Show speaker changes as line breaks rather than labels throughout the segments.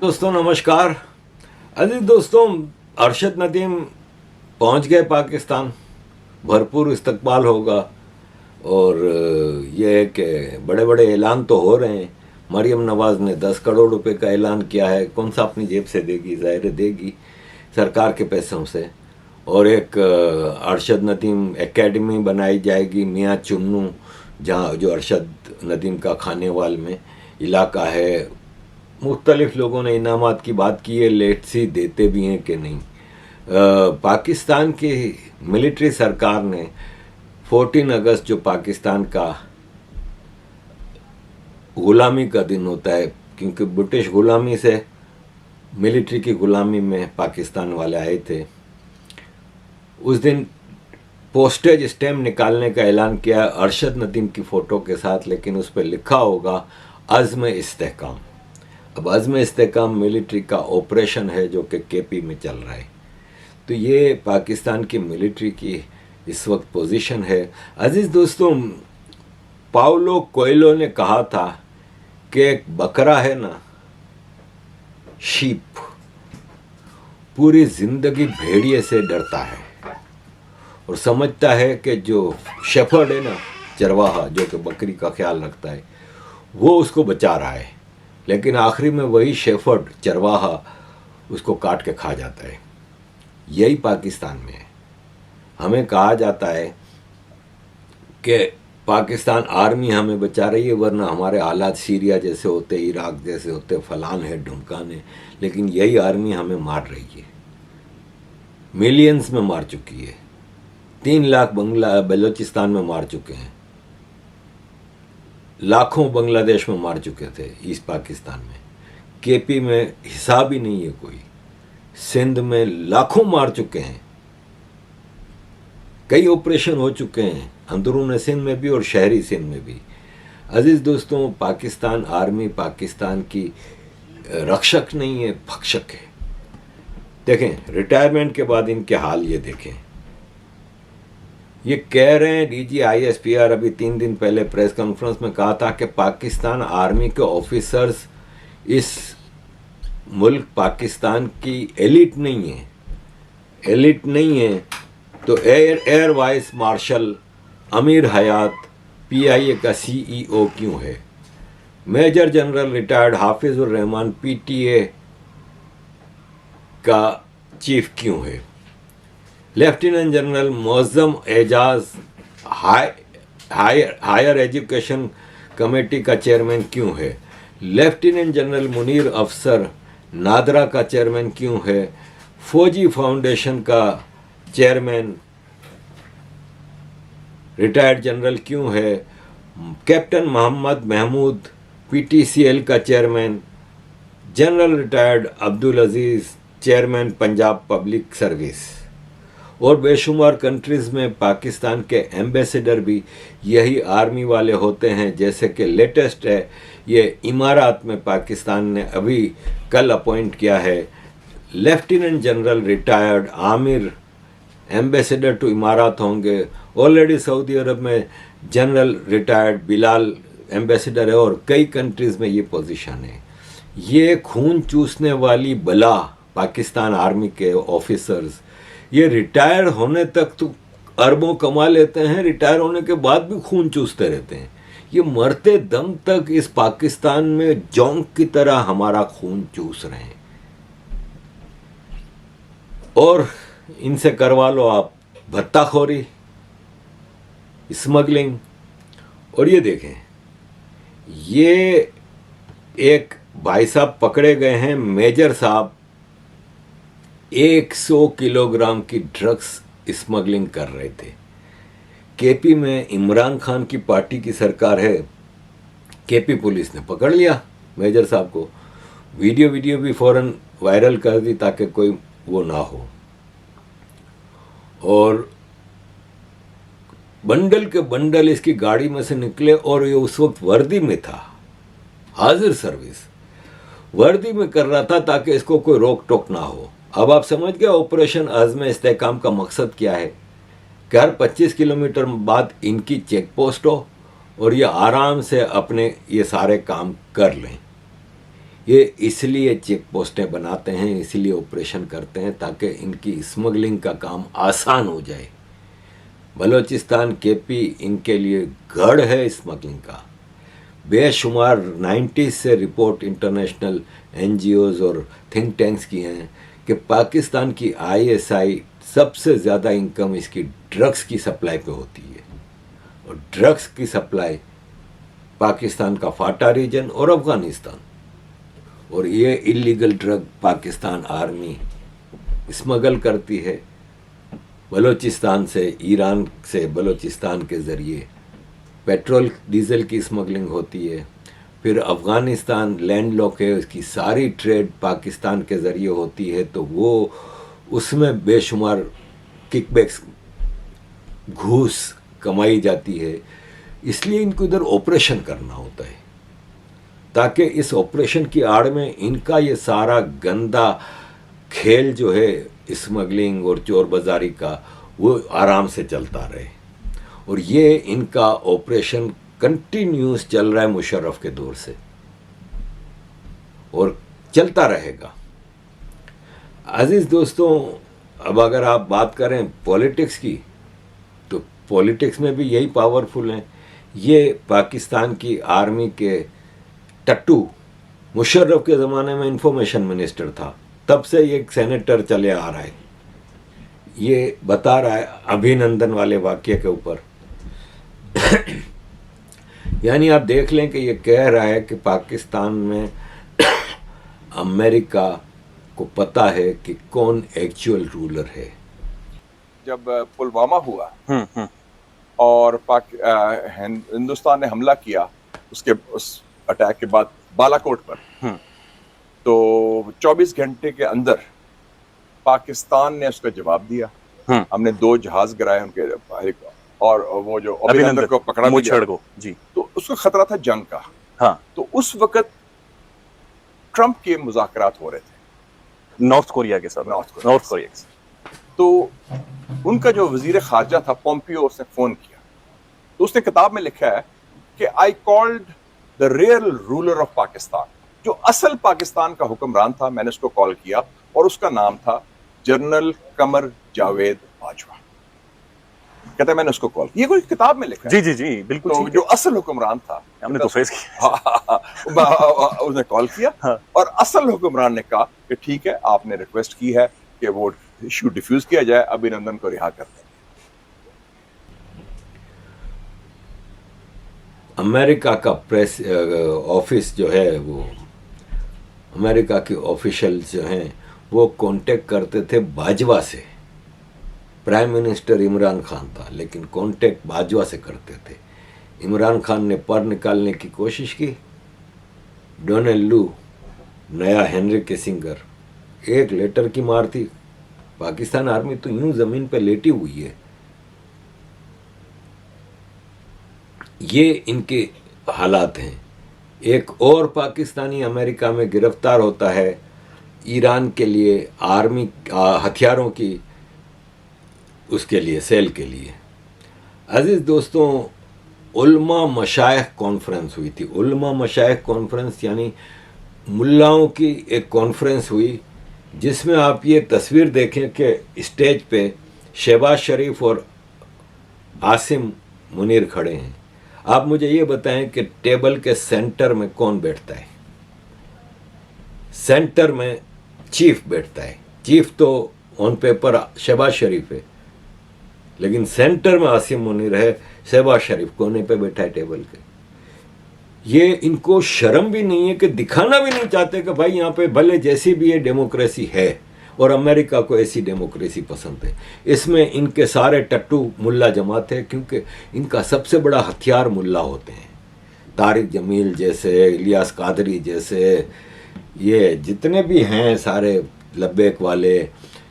दोस्तों नमस्कार। अजीज दोस्तों, अरशद नदीम पहुंच गए पाकिस्तान। भरपूर इस्तकबाल होगा और ये है कि बड़े बड़े ऐलान तो हो रहे हैं। मरियम नवाज़ ने 10 करोड़ रुपए का ऐलान किया है। कौन सा अपनी जेब से देगी, ज़ाहिर देगी सरकार के पैसों से। और एक अरशद नदीम एकेडमी बनाई जाएगी मियाँ चुन्नू, जहाँ जो अरशद नदीम का खानेवाल में इलाका है। मुख्तलिफ लोगों ने इनामात की बात की है, लेट सी देते भी हैं कि नहीं। पाकिस्तान की मिलिट्री सरकार ने 14 अगस्त जो पाकिस्तान का गुलामी का दिन होता है, क्योंकि ब्रिटिश गुलामी से मिलिट्री की गुलामी में पाकिस्तान वाले आए थे, उस दिन पोस्टेज स्टैम्प निकालने का ऐलान किया अरशद नदीम की फ़ोटो के साथ, लेकिन उस पर लिखा होगा अज़्म इस्तेहकाम। अब अज़्म इस्तेहकाम मिलिट्री का ऑपरेशन है जो कि केपी में चल रहा है। तो ये पाकिस्तान की मिलिट्री की इस वक्त पोजीशन है। अजीज़ दोस्तों, पाउलो कोएल्हो ने कहा था कि एक बकरा है ना, शीप, पूरी ज़िंदगी भेड़िए से डरता है और समझता है कि जो शेफर्ड है ना, चरवाहा जो कि बकरी का ख्याल रखता है, वो उसको बचा रहा है, लेकिन आखिरी में वही शेफर्ड चरवाहा उसको काट के खा जाता है। यही पाकिस्तान में है। हमें कहा जाता है कि पाकिस्तान आर्मी हमें बचा रही है, वरना हमारे हालात सीरिया जैसे होते, इराक जैसे होते, फलान है ढुमकान है, लेकिन यही आर्मी हमें मार रही है। मिलियंस में मार चुकी है। 3 लाख बलूचिस्तान में मार चुके हैं, लाखों बांग्लादेश में मार चुके थे, ईस्ट पाकिस्तान में। केपी में हिसाब ही नहीं है कोई। सिंध में लाखों मार चुके हैं। कई ऑपरेशन हो चुके हैं, अंदरून सिंध में भी और शहरी सिंध में भी। अजीज दोस्तों, पाकिस्तान आर्मी पाकिस्तान की रक्षक नहीं है, भक्षक है। देखें, रिटायरमेंट के बाद इनके हाल ये देखें। ये कह रहे हैं, डीजी ISPR अभी 3 दिन पहले प्रेस कॉन्फ्रेंस में कहा था कि पाकिस्तान आर्मी के ऑफिसर्स इस मुल्क पाकिस्तान की एलिट नहीं है। एलिट नहीं है तो एयर वाइस मार्शल अमीर हयात PIA का CEO क्यों है? Major general retired Hafizur Rahman PTA का चीफ क्यों है? Lieutenant general Muazzam Ejaz higher education committee का चेयरमैन क्यों है? लेफ्टिनेंट जनरल मुनीर अफसर नादरा का चेयरमैन क्यों है? फौजी फाउंडेशन का चेयरमैन रिटायर्ड जनरल क्यों है? कैप्टन मोहम्मद महमूद PTCL का चेयरमैन, जनरल रिटायर्ड अब्दुल अजीज़ चेयरमैन पंजाब पब्लिक सर्विस। और बेशुमार कंट्रीज़ में पाकिस्तान के एम्बेसडर भी यही आर्मी वाले होते हैं। जैसे कि लेटेस्ट है, ये इमारात में पाकिस्तान ने अभी कल अपॉइंट किया है lieutenant general retired Amir, ambassador to इमारात होंगे। ऑलरेडी सऊदी अरब में जनरल रिटायर्ड बिलाल एम्बेसडर है और कई कंट्रीज़ में ये पोजीशन है। ये खून चूसने वाली बला पाकिस्तान आर्मी के ऑफिसर्स, ये रिटायर होने तक तो अरबों कमा लेते हैं, रिटायर होने के बाद भी खून चूसते रहते हैं। ये मरते दम तक इस पाकिस्तान में जोंक की तरह हमारा खून चूस रहे हैं। और इनसे करवा लो आप भत्ताखोरी, स्मगलिंग। और ये देखें, ये एक भाई साहब पकड़े गए हैं, मेजर साहब 100 किलोग्राम की ड्रग्स स्मगलिंग कर रहे थे। केपी में इमरान खान की पार्टी की सरकार है। केपी पुलिस ने पकड़ लिया मेजर साहब को। वीडियो भी फौरन वायरल कर दी ताकि कोई वो ना हो। और बंडल के बंडल इसकी गाड़ी में से निकले और ये उस वक्त वर्दी में था, हाजिर सर्विस वर्दी में कर रहा था ताकि इसको कोई रोक टोक ना हो। अब आप समझ गए ऑपरेशन अज़्म इस्तेहकाम का मकसद क्या है कि हर 25 किलोमीटर बाद इनकी चेक पोस्ट हो और ये आराम से अपने ये सारे काम कर लें। ये इसलिए चेक पोस्टें बनाते हैं, इसलिए ऑपरेशन करते हैं ताकि इनकी स्मगलिंग का काम आसान हो जाए। बलूचिस्तान केपी इनके लिए गढ़ है स्मगलिंग का। बेशुमार 90s से रिपोर्ट इंटरनेशनल एनजीओज और थिंक टैंक्स की हैं कि पाकिस्तान की आईएसआई सबसे ज़्यादा इनकम इसकी ड्रग्स की सप्लाई पे होती है, और ड्रग्स की सप्लाई पाकिस्तान का फाटा रीजन और अफ़गानिस्तान, और ये illegal drug Pakistan army smuggle करती है बलूचिस्तान से, ईरान से बलूचिस्तान के ज़रिए पेट्रोल डीजल की स्मगलिंग होती है। फिर अफ़गानिस्तान लैंडलॉक है, उसकी सारी ट्रेड पाकिस्तान के ज़रिए होती है, तो वो उसमें बेशुमार किकबैक्स घूस कमाई जाती है। इसलिए इनको इधर ऑपरेशन करना होता है ताकि इस ऑपरेशन की आड़ में इनका ये सारा गंदा खेल जो है स्मगलिंग और चोर बाजारी का, वो आराम से चलता रहे। और ये इनका ऑपरेशन कंटिन्यूस चल रहा है मुशर्रफ के दौर से, और चलता रहेगा। अजीज़ दोस्तों, अब अगर आप बात करें पॉलिटिक्स की, तो पॉलिटिक्स में भी यही पावरफुल हैं। ये पाकिस्तान की आर्मी के टट्टू मुशर्रफ के ज़माने में इंफॉर्मेशन मिनिस्टर था, तब से ये सेनेटर चले आ रहा है। ये बता रहा है अभिनंदन वाले वाक्य के ऊपर यानी आप देख लें कि ये कह रहा है कि पाकिस्तान में अमेरिका को पता है कि कौन एक्चुअल रूलर है।
जब पुलवामा हुआ और हिंदुस्तान ने हमला किया, उस अटैक के बाद बालाकोट पर, तो 24 घंटे के अंदर पाकिस्तान ने उसका जवाब दिया। हमने 2 जहाज गिराए उनके, और वो जो अभिनंदन को पकड़ा
को जी,
तो उसको खतरा था जंग का।
हाँ,
तो उस वक्त ट्रंप के मुज़ाकरात हो रहे थे
नॉर्थ कोरिया के साथ। नॉर्थ कोरिया के साथ।
तो उनका जो वजीर खारजा था पोम्पियो, उसने फोन किया, तो उसने किताब में लिखा है कि I called the real ruler of Pakistan, जो असल पाकिस्तान का हुक्मरान था, मैंने उसको कॉल किया, और उसका नाम था जनरल कमर जावेद बाजवा। कहते हैं मैंने उसको कॉल किया, ये कोई किताब में लिखा है।
जी जी जी, बिल्कुल।
तो जो असल हुक्मरान था,
हमने तो फेस किया।
उसने कॉल किया,
हाँ।
और असल हुक्मरान ने कहा कि ठीक है, आपने रिक्वेस्ट की है कि वो इशू डिफ्यूज किया जाए, अभिनंदन को रिहा कर दें।
अमेरिका का प्रेस ऑफिस जो है, वो अमेरिका के ऑफिशियल्स जो हैं वो कांटेक्ट करते थे बाजवा से। प्राइम मिनिस्टर इमरान खान था, लेकिन कांटेक्ट बाजवा से करते थे। इमरान खान ने पर निकालने की कोशिश की। डोनाल्ड लू, नया हेनरी किसिंगर, एक लेटर की मार थी। पाकिस्तान आर्मी तो यूं जमीन पर लेटी हुई है। ये इनके हालात हैं। एक और पाकिस्तानी अमेरिका में गिरफ्तार होता है ईरान के लिए आर्मी हथियारों की, उसके लिए सेल के लिए। अजीज़ दोस्तों, उल्मा मशाइख कॉन्फ्रेंस हुई थी। उल्मा मशाइख कॉन्फ्रेंस यानी मुल्लाओं की एक कॉन्फ्रेंस हुई, जिसमें आप ये तस्वीर देखें कि स्टेज पे शहबाज शरीफ और आसिम मुनीर खड़े हैं। आप मुझे ये बताएं कि टेबल के सेंटर में कौन बैठता है? सेंटर में चीफ बैठता है। चीफ तो ऑन पेपर शहबाज शरीफ है, लेकिन सेंटर में आसिम मुनीर है, शहबाज शरीफ कोने पे बैठा है टेबल के। ये इनको शर्म भी नहीं है कि दिखाना भी नहीं चाहते कि भाई यहाँ पे भले जैसी भी ये डेमोक्रेसी है, और अमेरिका को ऐसी डेमोक्रेसी पसंद है। इसमें इनके सारे टट्टू मुल्ला जमात है, क्योंकि इनका सबसे बड़ा हथियार मुल्ला होते हैं। तारिक जमील जैसे, इलियास कादरी जैसे, ये जितने भी हैं सारे लब्बैक वाले,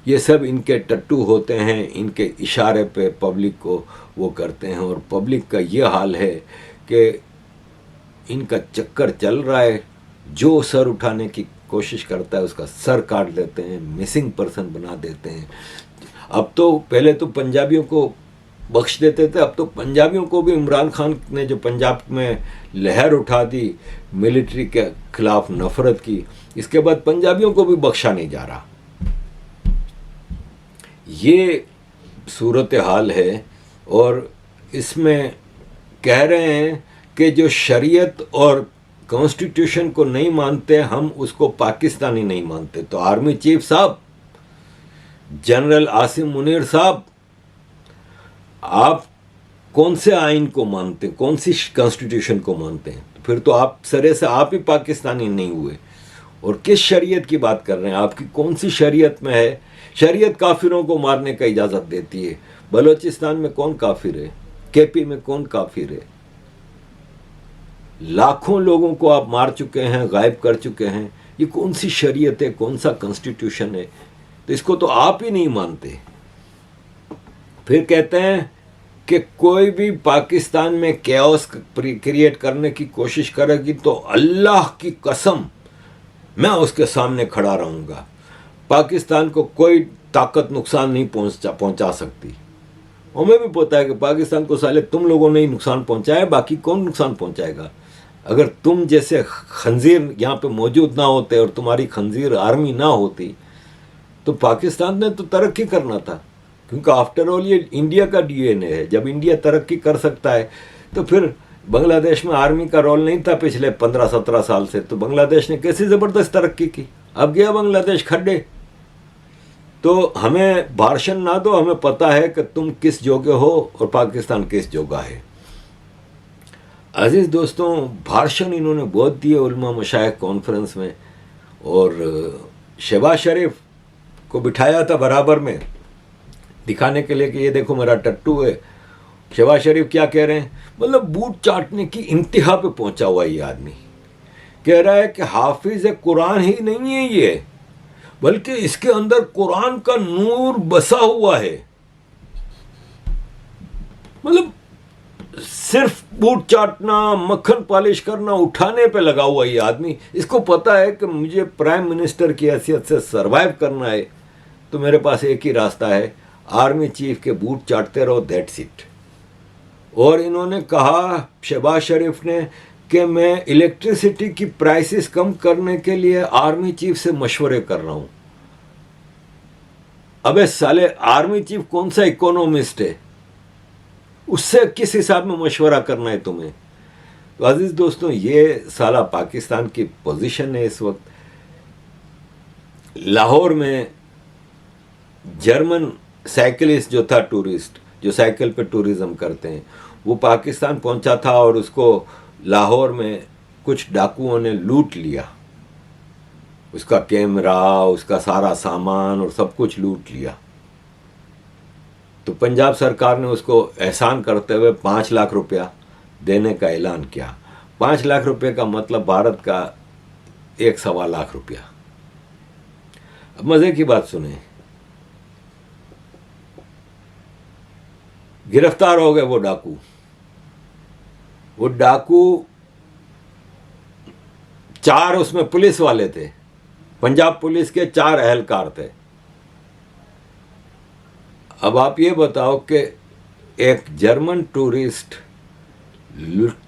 ये सब इनके टट्टू होते हैं। इनके इशारे पे पब्लिक को वो करते हैं, और पब्लिक का ये हाल है कि इनका चक्कर चल रहा है। जो सर उठाने की कोशिश करता है उसका सर काट देते हैं, मिसिंग पर्सन बना देते हैं। अब तो पहले तो पंजाबियों को बख्श देते थे। अब तो पंजाबियों को भी इमरान खान ने जो पंजाब में लहर उठा दी मिलिट्री के खिलाफ नफरत की, इसके बाद पंजाबियों को भी बख्शा नहीं जा रहा। ये सूरत हाल है। और इसमें कह रहे हैं कि जो शरीयत और कॉन्स्टिट्यूशन को नहीं मानते, हम उसको पाकिस्तानी नहीं मानते। तो आर्मी चीफ साहब, जनरल आसिम मुनीर साहब, आप कौन से आइन को मानते हैं, कौन सी कॉन्स्टिट्यूशन को मानते हैं? फिर तो आप सरे से आप ही पाकिस्तानी नहीं हुए। और किस शरीयत की बात कर रहे हैं? आपकी कौन सी शरीयत में है? शरीयत काफिरों को मारने का इजाज़त देती है। बलूचिस्तान में कौन काफिर है? केपी में कौन काफिर है? लाखों लोगों को आप मार चुके हैं, गायब कर चुके हैं। ये कौन सी शरीयत है, कौन सा कॉन्स्टिट्यूशन है? तो इसको तो आप ही नहीं मानते। फिर कहते हैं कि कोई भी पाकिस्तान में कैओस क्रिएट करने की कोशिश करेगी तो अल्लाह की कसम मैं उसके सामने खड़ा रहूंगा। पाकिस्तान को कोई ताकत नुकसान नहीं पहुंचा सकती। हमें भी पता है कि पाकिस्तान को साले तुम लोगों ने ही नुकसान पहुंचाया, बाकी कौन नुकसान पहुंचाएगा? अगर तुम जैसे खंजीर यहाँ पे मौजूद ना होते और तुम्हारी खंजीर आर्मी ना होती तो पाकिस्तान ने तो तरक्की करना था, क्योंकि आफ्टर ऑल ये इंडिया का डीएनए है। जब इंडिया तरक्की कर सकता है तो फिर बांग्लादेश में आर्मी का रोल नहीं था पिछले 15-17 साल से, तो बांग्लादेश ने कैसी ज़बरदस्त तरक्की की। अब गया बांग्लादेश खड्डे। तो हमें भाषण ना दो, हमें पता है कि तुम किस जोगे हो और पाकिस्तान किस जोगा है। अजीज़ दोस्तों, भाषण इन्होंने बहुत दिए उलमा मशाइख कॉन्फ्रेंस में, और शहबाज शरीफ को बिठाया था बराबर में दिखाने के लिए कि ये देखो मेरा टट्टू है। शहबाज शरीफ क्या कह रहे हैं? मतलब बूट चाटने की इंतहा पे पहुंचा हुआ ये आदमी। कह रहा है कि हाफिज कुरान ही नहीं है ये, बल्कि इसके अंदर कुरान का नूर बसा हुआ है। मतलब सिर्फ बूट चाटना, मक्खन पॉलिश करना, उठाने पे लगा हुआ ये आदमी। इसको पता है कि मुझे प्राइम मिनिस्टर की हैसियत से सरवाइव करना है, तो मेरे पास एक ही रास्ता है, आर्मी चीफ के बूट चाटते रहो, दैट्स इट। और इन्होंने कहा शहबाज शरीफ ने कि मैं इलेक्ट्रिसिटी की प्राइसेस कम करने के लिए आर्मी चीफ से मशवरे कर रहा हूं। अबे साले, आर्मी चीफ कौन सा इकोनॉमिस्ट है? उससे किस हिसाब में मशवरा करना है तुम्हें? तो अजीज दोस्तों, ये साला पाकिस्तान की पोजीशन है इस वक्त। लाहौर में जर्मन साइकिलिस्ट जो था, टूरिस्ट जो साइकिल पे टूरिज्म करते हैं, वो पाकिस्तान पहुंचा था और उसको लाहौर में कुछ डाकुओं ने लूट लिया। उसका कैमरा, उसका सारा सामान और सब कुछ लूट लिया। तो पंजाब सरकार ने उसको एहसान करते हुए 5 लाख रुपया देने का ऐलान किया। 5 लाख रुपये का मतलब भारत का 1.25 लाख रुपया। अब मजे की बात सुने, गिरफ्तार हो गए वो डाकू। वो डाकू 4 उसमें पुलिस वाले थे, पंजाब पुलिस के 4 एहलकार थे। अब आप ये बताओ कि एक जर्मन टूरिस्ट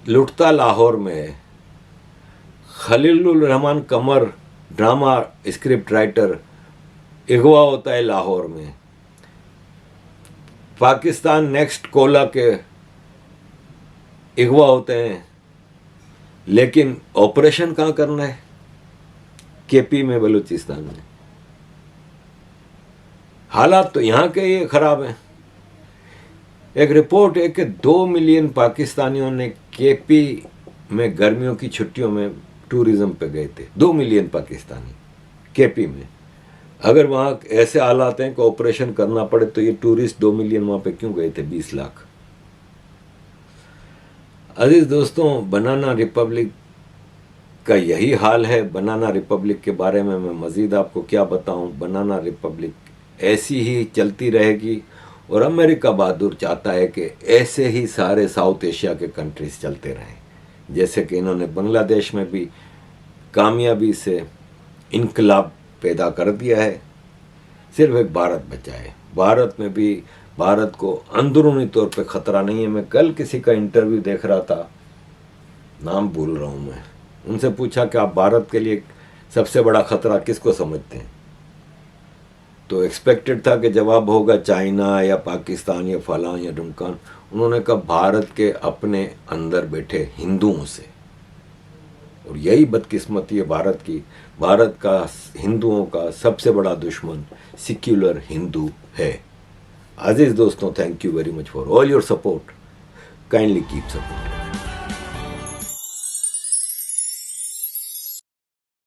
लुटता लाहौर में, खलीलुर रहमान कमर ड्रामा स्क्रिप्ट राइटर अगवा होता है लाहौर में, पाकिस्तान नेक्स्ट कोला के अगवा होते हैं, लेकिन ऑपरेशन कहाँ करना है? केपी में, बलूचिस्तान में। हालात तो यहाँ के ये खराब हैं। एक रिपोर्ट है कि 2 मिलियन पाकिस्तानियों ने केपी में गर्मियों की छुट्टियों में टूरिज्म पे गए थे। 2 मिलियन पाकिस्तानी केपी में। अगर वहाँ ऐसे हालात हैं कि ऑपरेशन करना पड़े तो ये टूरिस्ट 2 मिलियन वहाँ पे क्यों गए थे? 20 लाख। अजीज दोस्तों, बनाना रिपब्लिक का यही हाल है। बनाना रिपब्लिक के बारे में मैं मज़ीद आपको क्या बताऊं। बनाना रिपब्लिक ऐसी ही चलती रहेगी और अमेरिका बहादुर चाहता है कि ऐसे ही सारे साउथ एशिया के कंट्रीज चलते रहें। जैसे कि इन्होंने बांग्लादेश में भी कामयाबी से इनकलाब पैदा कर दिया है, सिर्फ एक भारत बचा है। भारत में भी भारत को अंदरूनी तौर पे खतरा नहीं है। मैं कल किसी का इंटरव्यू देख रहा था, नाम भूल रहा हूँ मैं, उनसे पूछा कि आप भारत के लिए सबसे बड़ा खतरा किसको समझते हैं, तो एक्सपेक्टेड था कि जवाब होगा चाइना या पाकिस्तान या फलां या ढुमकान। उन्होंने कहा भारत के अपने अंदर बैठे हिंदुओं से, और यही बदकिस्मती है भारत की। भारत का हिंदुओं का सबसे बड़ा दुश्मन सेक्युलर हिंदू है। अजीज दोस्तों, thank you very much for all your support, kindly keep support.